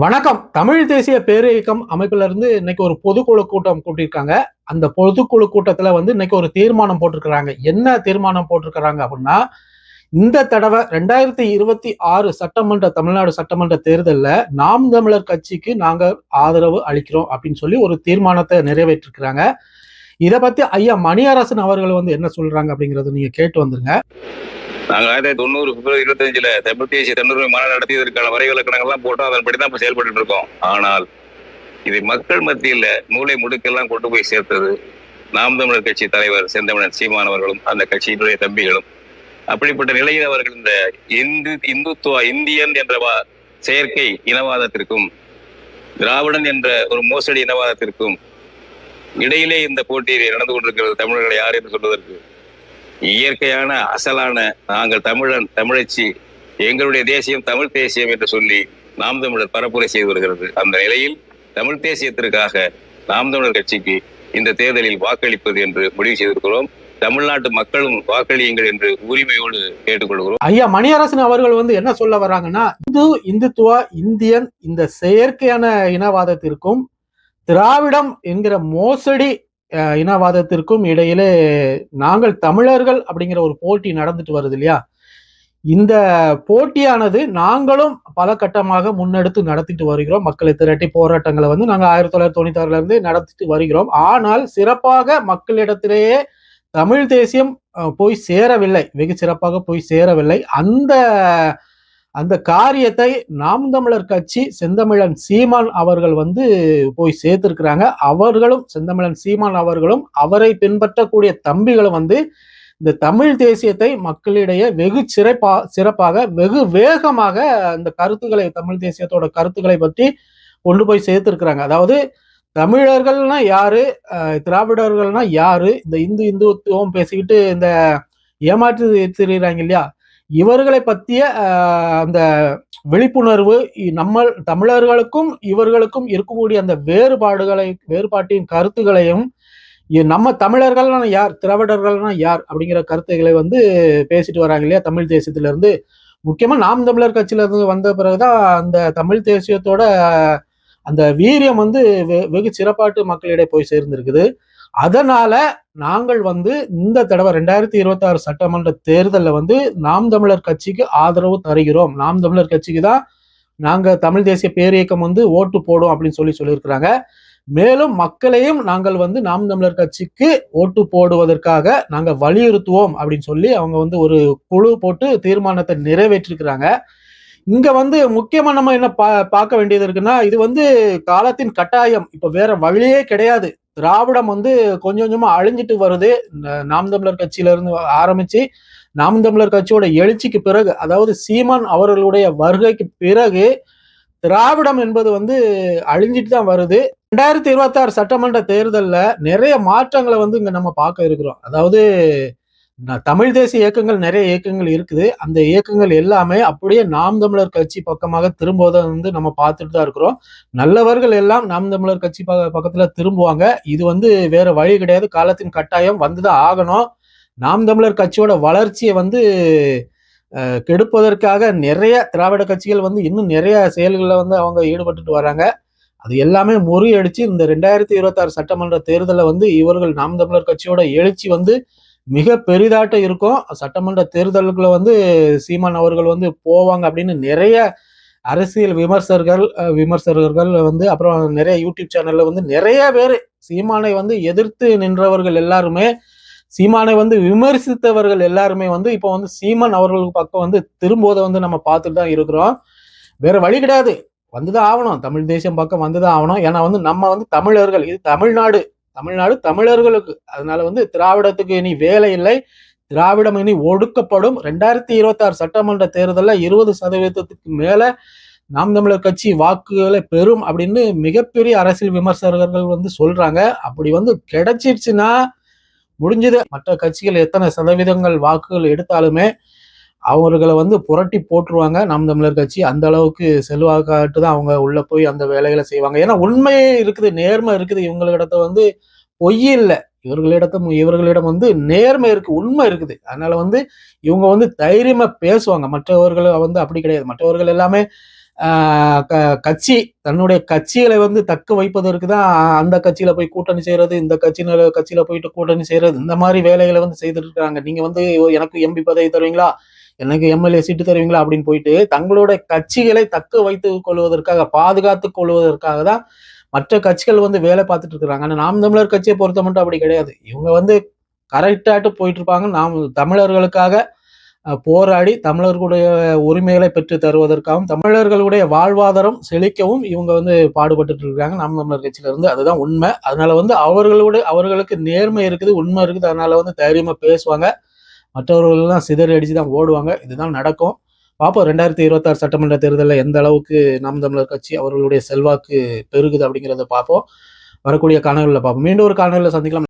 வணக்கம். தமிழ் தேசிய பேரியக்கம் அமைப்புல இருந்து இன்னைக்கு ஒரு பொதுக்குழு கூட்டம் கூட்டியிருக்காங்க. அந்த பொதுக்குழு கூட்டத்துல இன்னைக்கு ஒரு தீர்மானம் போட்டிருக்கிறாங்க. என்ன தீர்மானம் போட்டிருக்கிறாங்க அப்படின்னா, இந்த தடவை 2026 தமிழ்நாடு சட்டமன்ற தேர்தல்ல நாம் தமிழர் கட்சிக்கு நாங்க ஆதரவு அளிக்கிறோம் அப்படின்னு சொல்லி ஒரு தீர்மானத்தை நிறைவேற்றிருக்கிறாங்க. இதை பத்தி ஐயா மணியரசன் அவர்கள் என்ன சொல்றாங்க அப்படிங்கறத நீங்க கேட்டு வந்துருங்க. நாங்கள் 1990 பிப்ரவரி 25 தமிழ் தேசிய தன்னுரிமை மாநாடு நடத்தியதற்கான வரைவிலக்கணங்கள்லாம் போட்டோம். அதன்படி தான் இப்போ செயல்பட்டு இருக்கோம். ஆனால் இதை மக்கள் மத்தியில் மூளை முடுக்கெல்லாம் கொண்டு போய் சேர்த்தது நாம் தமிழர் கட்சி தலைவர் செந்தமிழன் சீமான் அவர்களும் அந்த கட்சியினுடைய தம்பிகளும். அப்படிப்பட்ட நிலையில் அவர்கள் இந்த இந்துத்துவ இந்தியன் என்ற செயற்கை இனவாதத்திற்கும் திராவிடன் என்ற ஒரு மோசடி இனவாதத்திற்கும் இடையிலே இந்த போட்டி நடந்து கொண்டிருக்கிறது. தமிழர்களை யார் என்று சொல்வதற்கு இயற்கையான அசலான நாங்கள் தமிழன் தமிழச்சி, எங்களுடைய தேசியம் தமிழ் தேசியம் என்று சொல்லி நாம் தமிழர் பரப்புரை செய்து வருகிறது. அந்த நிலையில் தமிழ் தேசியத்திற்காக நாம் தமிழர் கட்சிக்கு இந்த தேர்தலில் வாக்களிப்பது என்று முடிவு செய்திருக்கிறோம். தமிழ்நாட்டு மக்களும் வாக்களியுங்கள் என்று உரிமையோடு கேட்டுக்கொள்கிறோம். ஐயா மணியரசன் அவர்கள் என்ன சொல்ல வர்றாங்கன்னா, இந்துத்துவ இந்தியன் இந்த செயற்கையான இனவாதத்திற்கும் திராவிடம் என்கிற மோசடி இனவாதத்திற்கும் இடையிலே நாங்கள் தமிழர்கள் அப்படிங்கிற ஒரு போட்டி நடந்துட்டு வருது இல்லையா? இந்த போட்டியானது நாங்களும் பல கட்டமாக முன்னெடுத்து நடத்திட்டு வருகிறோம். மக்களை திரட்டி போராட்டங்களை நாங்கள் 1996 இருந்து நடத்திட்டு வருகிறோம். ஆனால் சிறப்பாக மக்களிடத்திலேயே தமிழ் தேசியம் போய் சேரவில்லை, வெகு சிறப்பாக போய் சேரவில்லை. அந்த காரியத்தை நாம் தமிழர் கட்சி செந்தமிழன் சீமான் அவர்கள் போய் சேர்த்திருக்கிறாங்க. அவர்களும் செந்தமிழன் சீமான் அவர்களும் அவரை பின்பற்றக்கூடிய தம்பிகளும் இந்த தமிழ் தேசியத்தை மக்களிடையே வெகு சிறப்பாக வெகு வேகமாக அந்த கருத்துக்களை, தமிழ் தேசியத்தோட கருத்துக்களை பற்றி கொண்டு போய் சேர்த்திருக்கிறாங்க. அதாவது தமிழர்கள்னா யாரு, திராவிடர்கள்னா யாரு, இந்த இந்துத்துவம் பேசிக்கிட்டு இந்த ஏமாற்று தெரியுறாங்க இல்லையா, இவர்களை பற்றிய அந்த விழிப்புணர்வு நம்ம தமிழர்களுக்கும் இவர்களுக்கும் இருக்கக்கூடிய அந்த வேறுபாட்டின் கருத்துக்களையும், நம்ம தமிழர்கள்னா யார், திராவிடர்கள்னா யார் அப்படிங்கிற கருத்துக்களை பேசிட்டு வராங்க இல்லையா தமிழ் தேசியத்துல இருந்து. முக்கியமா நாம் தமிழர் கட்சியில இருந்து வந்த பிறகுதான் அந்த தமிழ் தேசியத்தோட அந்த வீரியம் வெகு சிறப்பாட்டு மக்களிடையே போய் சேர்ந்திருக்குது. அதனால நாங்கள் இந்த தடவை 2026 சட்டமன்ற தேர்தலில் நாம் தமிழர் கட்சிக்கு ஆதரவு தருகிறோம். நாம் தமிழர் கட்சிக்கு தான் நாங்க தமிழ் தேசிய பேரியக்கம் ஓட்டு போடும் அப்படின்னு சொல்லியிருக்கிறாங்க. மேலும் மக்களையும் நாங்கள் நாம் தமிழர் கட்சிக்கு ஓட்டு போடுவதற்காக நாங்க வலியுறுத்துவோம் அப்படின்னு சொல்லி அவங்க ஒரு குழு போட்டு தீர்மானத்தை நிறைவேற்றிருக்கிறாங்க. இங்க முக்கியமா நம்ம என்ன பார்க்க வேண்டியது இருக்குன்னா, இது காலத்தின் கட்டாயம். இப்ப வேற வழியே கிடையாது. திராவிடம் கொஞ்சம் கொஞ்சமா அழிஞ்சிட்டு வருது. நாம் தமிழர் கட்சியில இருந்து ஆரம்பிச்சு நாம் தமிழர் கட்சியோட எழுச்சிக்கு பிறகு, அதாவது சீமான் அவர்களுடைய வருகைக்கு பிறகு திராவிடம் என்பது அழிஞ்சிட்டு தான் வருது. 2026 சட்டமன்ற தேர்தல்ல நிறைய மாற்றங்களை இங்க நம்ம பார்க்க இருக்கிறோம். அதாவது தமிழ் தேசிய இயக்கங்கள், நிறைய இயக்கங்கள் இருக்குது. அந்த இயக்கங்கள் எல்லாமே அப்படியே நாம் தமிழர் கட்சி பக்கமாக திரும்புவதை நம்ம பார்த்துட்டு தான் இருக்கிறோம். நல்லவர்கள் எல்லாம் நாம் தமிழர் கட்சி பக்கத்துல திரும்புவாங்க. இது வேற வழி கிடையாது, காலத்தின் கட்டாயம், வந்துதான் ஆகணும். நாம் தமிழர் கட்சியோட வளர்ச்சியை கெடுப்பதற்காக நிறைய திராவிட கட்சிகள் இன்னும் நிறைய செயல்களில் அவங்க ஈடுபட்டுட்டு வராங்க. அது எல்லாமே முறியடிச்சு இந்த 2026 சட்டமன்ற தேர்தலில் இவர்கள் நாம் தமிழர் கட்சியோட எழுச்சி மிக பெரிதாட்ட இருக்கும். சட்டமன்ற தேர்தலுக்குள்ள சீமான் அவர்கள் போவாங்க அப்படின்னு நிறைய அரசியல் விமர்சகர்கள் அப்புறம் நிறைய யூடியூப் சேனல்ல நிறைய பேர் சீமானை எதிர்த்து நின்றவர்கள் எல்லாருமே, சீமானை விமர்சித்தவர்கள் எல்லாருமே இப்போ சீமான் அவர்களுக்கு பக்கம் திரும்புவதை நம்ம பார்த்துட்டு தான் இருக்கிறோம். வேற வழி கிடையாது, வந்துதான் ஆகணும். தமிழ் தேசியம் பக்கம் வந்துதான் ஆகணும். ஏன்னா நம்ம தமிழர்கள், இது தமிழ்நாடு தமிழர்களுக்கு. அதனால திராவிடத்துக்கு இனி வேலை இல்லை, திராவிடம் இனி ஒடுக்கப்படும். 2026 சட்டமன்ற தேர்தலில் 20% மேல நாம் தமிழர் கட்சி வாக்குகளை பெறும் அப்படின்னு மிகப்பெரிய அரசியல் விமர்சகர்கள் சொல்றாங்க. அப்படி கிடைச்சிருச்சுன்னா முடிஞ்சது. மற்ற கட்சிகள் எத்தனை சதவீதங்கள் வாக்குகள் எடுத்தாலுமே அவர்களை புரட்டி போட்டுருவாங்க நாம் தமிழர் கட்சி. அந்த அளவுக்கு செல்வாக்காட்டு தான் அவங்க உள்ள போய் அந்த வேலைகளை செய்வாங்க. ஏன்னா உண்மையே இருக்குது, நேர்மை இருக்குது. இவங்களிடத்த பொய் இல்லை, இவர்களிடம் நேர்மை இருக்கு, உண்மை இருக்குது. அதனால இவங்க தைரியமா பேசுவாங்க. மற்றவர்கள் அப்படி கிடையாது. மற்றவர்கள் எல்லாமே கட்சி தன்னுடைய கட்சிகளை வந்து தக்க வைப்பதற்கு தான் அந்த கட்சியில போய் கூட்டணி செய்யறது, இந்த கட்சியில போயிட்டு கூட்டணி செய்யறது, இந்த மாதிரி வேலைகளை வந்து செய்துட்டு இருக்காங்க. நீங்க வந்து எனக்கு எம்பி பதவி தருவீங்களா, எனக்கு எம்எல்ஏ சீட்டு தருவீங்களா அப்படின்னு போயிட்டு தங்களுடைய கட்சிகளை தக்க வைத்துக் கொள்வதற்காக, பாதுகாத்துக் கொள்வதற்காக தான் மற்ற கட்சிகள் வந்து வேலை பார்த்துட்டு இருக்கிறாங்க. ஆனா நாம் தமிழர் கட்சியை பொறுத்த மட்டும் அப்படி கிடையாது. இவங்க வந்து கரெக்டாட்டு போயிட்டு இருப்பாங்க. நாம் தமிழர்களுக்காக போராடி தமிழர்களுடைய உரிமைகளை பெற்று தருவதற்காகவும் தமிழர்களுடைய வாழ்வாதாரம் செழிக்கவும் இவங்க வந்து பாடுபட்டு இருக்காங்க நாம் தமிழர் கட்சியில இருந்து. அதுதான் உண்மை. அதனால வந்து அவர்களுக்கு நேர்மை இருக்குது, உண்மை இருக்குது. அதனால வந்து தைரியமா பேசுவாங்க. மற்றவர்கள்லாம் சிதறி அடிச்சு தான் ஓடுவாங்க. இதுதான் நடக்கும். பார்ப்போம் 2026 சட்டமன்ற தேர்தலில் எந்த அளவுக்கு நாம் தமிழர் கட்சி அவர்களுடைய செல்வாக்கு பெருகுது அப்படிங்கிறத பார்ப்போம். வரக்கூடிய காணொலியில் பார்ப்போம். மீண்டும் ஒரு காணொலியில் சந்திக்கலாம்.